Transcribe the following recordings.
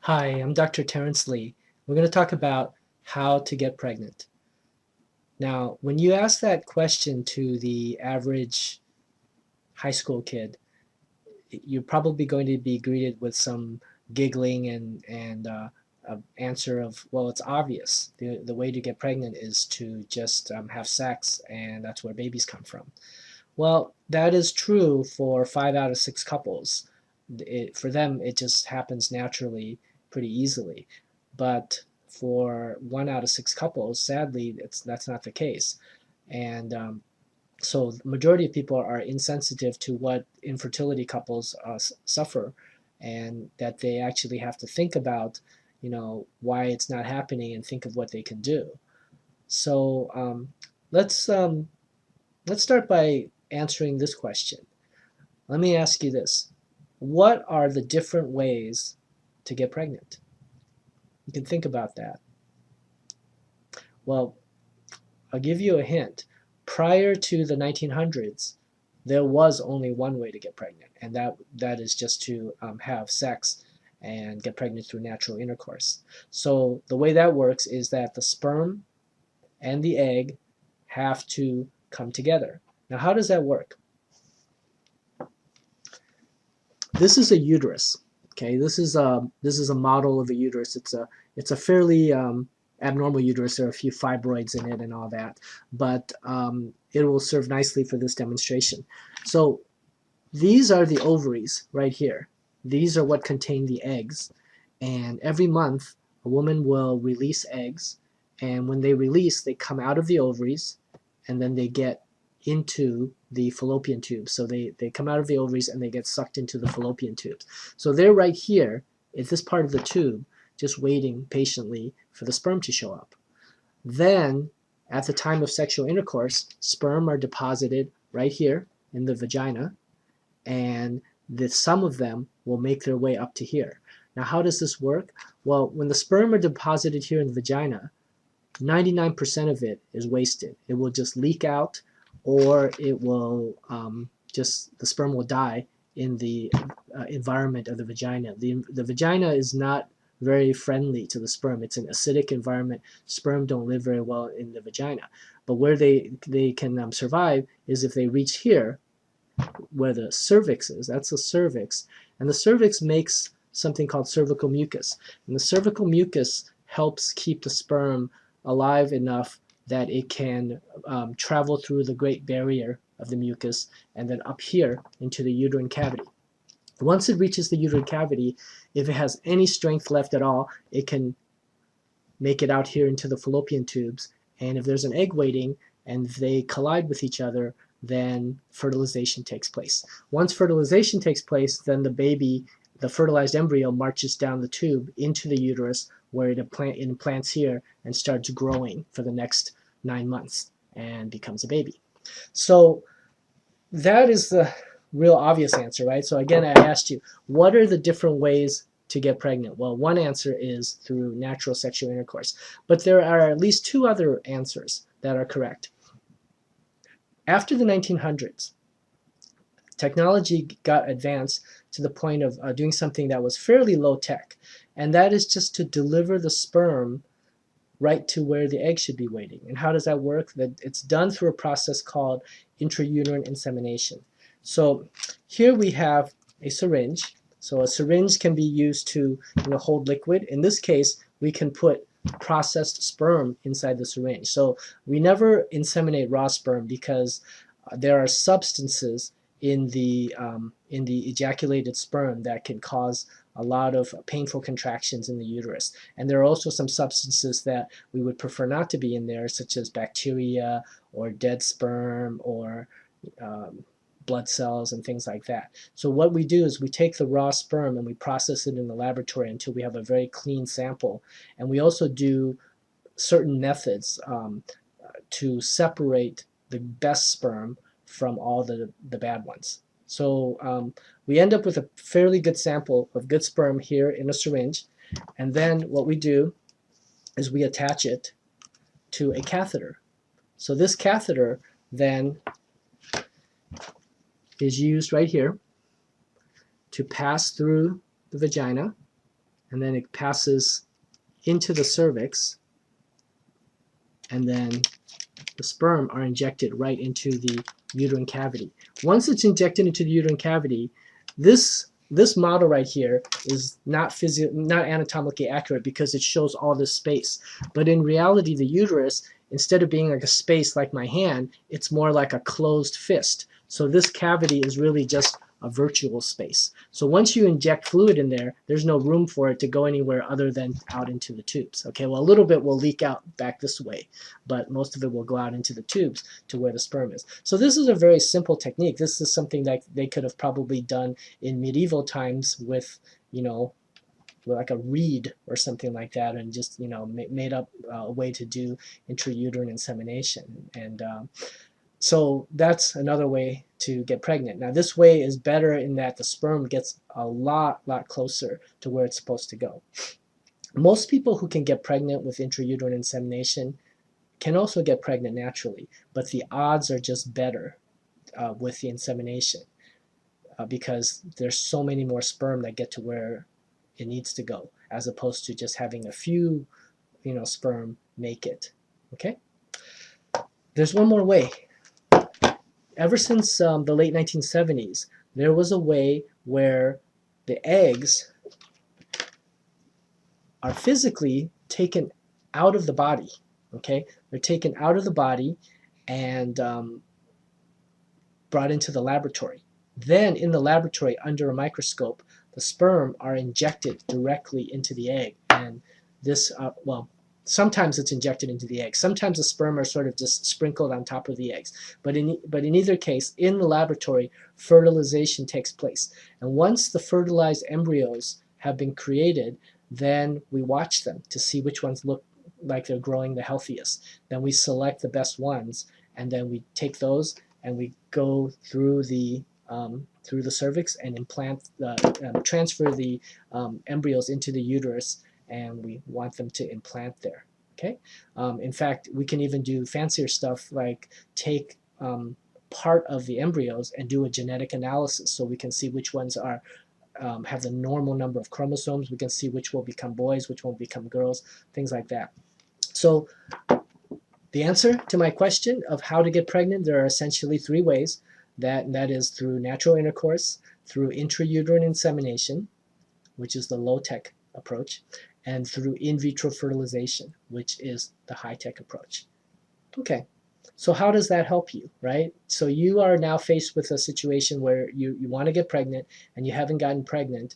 Hi, I'm Dr. Terrence Lee. We're going to talk about how to get pregnant. Now, when you ask that question to the average high school kid, you're probably going to be greeted with some giggling and answer of, well, it's obvious. The way to get pregnant is to just have sex, and that's where babies come from. Well, that is true for 5 out of 6 couples. For them, it just happens naturally, pretty easily. But for 1 out of 6 couples, sadly, that's not the case. And so the majority of people are insensitive to what infertility couples suffer, and that they actually have to think about, why it's not happening and think of what they can do. So let's um, let's start by answering this question. Let me ask you this. What are the different ways to get pregnant? You can think about that. Well, I'll give you a hint. Prior to the 1900s, there was only one way to get pregnant, and that is just to have sex and get pregnant through natural intercourse. So the way that works is that the sperm and the egg have to come together. Now, how does that work? This is a uterus. Okay, this is a model of a uterus. It's a fairly abnormal uterus. There are a few fibroids in it and all that, but it will serve nicely for this demonstration. So these are the ovaries right here. These are what contain the eggs, and every month a woman will release eggs, and when they release, they come out of the ovaries, and then they get into the fallopian tubes. So they come out of the ovaries and they get sucked into the fallopian tubes. So they're right here at this part of the tube, just waiting patiently for the sperm to show up. Then, at the time of sexual intercourse, sperm are deposited right here in the vagina, and some of them will make their way up to here. Now, how does this work? Well, when the sperm are deposited here in the vagina, 99% of it is wasted. It will just leak out, or it will the sperm will die in the environment of the vagina. The vagina is not very friendly to the sperm. It's an acidic environment. Sperm don't live very well in the vagina. But where they can survive is if they reach here, where the cervix is. That's the cervix. And the cervix makes something called cervical mucus. And the cervical mucus helps keep the sperm alive enough that it can travel through the great barrier of the mucus and then up here into the uterine cavity. Once it reaches the uterine cavity, if it has any strength left at all, it can make it out here into the fallopian tubes. And if there's an egg waiting and they collide with each other, then fertilization takes place. Once fertilization takes place, then the baby, the fertilized embryo, marches down the tube into the uterus, where it implants here and starts growing for the next 9 months and becomes a baby. So that is the real obvious answer, right? So again, I asked you, what are the different ways to get pregnant? Well, one answer is through natural sexual intercourse, but there are at least two other answers that are correct. After the 1900s, technology got advanced to the point of doing something that was fairly low tech, and that is just to deliver the sperm right to where the egg should be waiting. And how does that work? That it's done through a process called intrauterine insemination. So here we have a syringe. So a syringe can be used to hold liquid. In this case, we can put processed sperm inside the syringe. So we never inseminate raw sperm because there are substances in the ejaculated sperm that can cause a lot of painful contractions in the uterus. And there are also some substances that we would prefer not to be in there, such as bacteria or dead sperm or blood cells and things like that. So what we do is we take the raw sperm and we process it in the laboratory until we have a very clean sample. And we also do certain methods to separate the best sperm from all the bad ones. So we end up with a fairly good sample of good sperm here in a syringe, and then what we do is we attach it to a catheter. So this catheter then is used right here to pass through the vagina, and then it passes into the cervix, and then the sperm are injected right into the uterine cavity. Once it's injected into the uterine cavity, this model right here is not anatomically accurate because it shows all this space. But in reality, the uterus, instead of being like a space like my hand, it's more like a closed fist. So this cavity is really just a virtual space. So once you inject fluid in there, there's no room for it to go anywhere other than out into the tubes. Okay, well, a little bit will leak out back this way, but most of it will go out into the tubes to where the sperm is. So this is a very simple technique. This is something that they could have probably done in medieval times with, you know, like a reed or something like that, and just, you know, made up a way to do intrauterine insemination. And so that's another way to get pregnant. Now this way is better in that the sperm gets a lot closer to where it's supposed to go. Most people who can get pregnant with intrauterine insemination can also get pregnant naturally, but the odds are just better with the insemination because there's so many more sperm that get to where it needs to go, as opposed to just having a few, you know, sperm make it. Okay? There's one more way. Ever since the late 1970s, there was a way where the eggs are physically taken out of the body. Okay, they're taken out of the body and brought into the laboratory. Then in the laboratory, under a microscope, the sperm are injected directly into the egg. And this, well, sometimes it's injected into the egg. Sometimes the sperm are sort of just sprinkled on top of the eggs. But in either case, in the laboratory, fertilization takes place. And once the fertilized embryos have been created, then we watch them to see which ones look like they're growing the healthiest. Then we select the best ones, and then we take those and we go through the cervix and implant, transfer the embryos into the uterus, and we want them to implant there. Okay. In fact, we can even do fancier stuff like take part of the embryos and do a genetic analysis, so we can see which ones are have the normal number of chromosomes. We can see which will become boys, which will become girls, things like that. So the answer to my question of how to get pregnant, there are essentially three ways. That is through natural intercourse, through intrauterine insemination, which is the low-tech approach, and through in vitro fertilization, which is the high-tech approach. Okay, so how does that help you, right? So you are now faced with a situation where you want to get pregnant and you haven't gotten pregnant,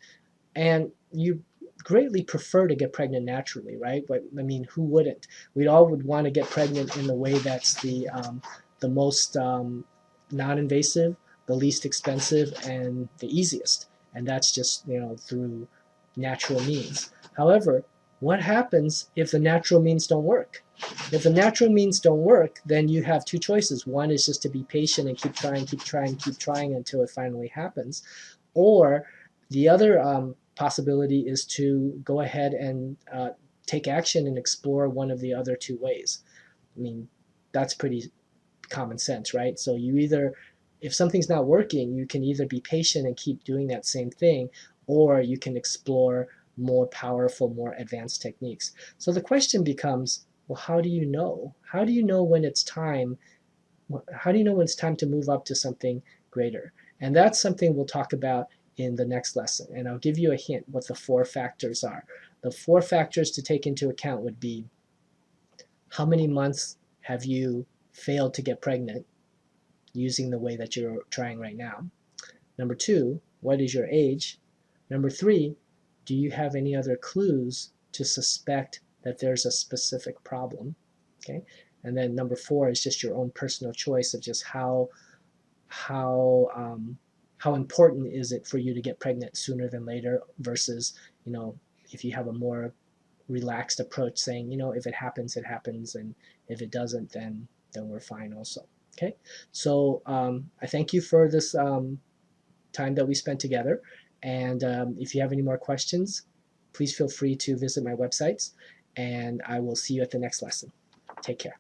and you greatly prefer to get pregnant naturally, right? But I mean, who wouldn't? We all would want to get pregnant in the way that's the most non-invasive, the least expensive, and the easiest. And that's just, you know, through natural means. However, what happens if the natural means don't work? If the natural means don't work, then you have two choices. One is just to be patient and keep trying until it finally happens. Or the other possibility is to go ahead and take action and explore one of the other two ways. I mean, that's pretty common sense, right? So you either, if something's not working, you can either be patient and keep doing that same thing, or you can explore more powerful, more advanced techniques. So the question becomes, well, how do you know? How do you know when it's time? How do you know when it's time to move up to something greater? And that's something we'll talk about in the next lesson. And I'll give you a hint what the 4 factors are. The 4 factors to take into account would be, how many months have you failed to get pregnant using the way that you're trying right now? Number 2, what is your age? Number 3, do you have any other clues to suspect that there's a specific problem? Okay, and then number 4 is just your own personal choice of just how important is it for you to get pregnant sooner than later, versus, you know, if you have a more relaxed approach saying, you know, if it happens, it happens, and if it doesn't, then we're fine also. Okay, so I thank you for this time that we spent together, and if you have any more questions, please feel free to visit my websites, and I will see you at the next lesson. Take care.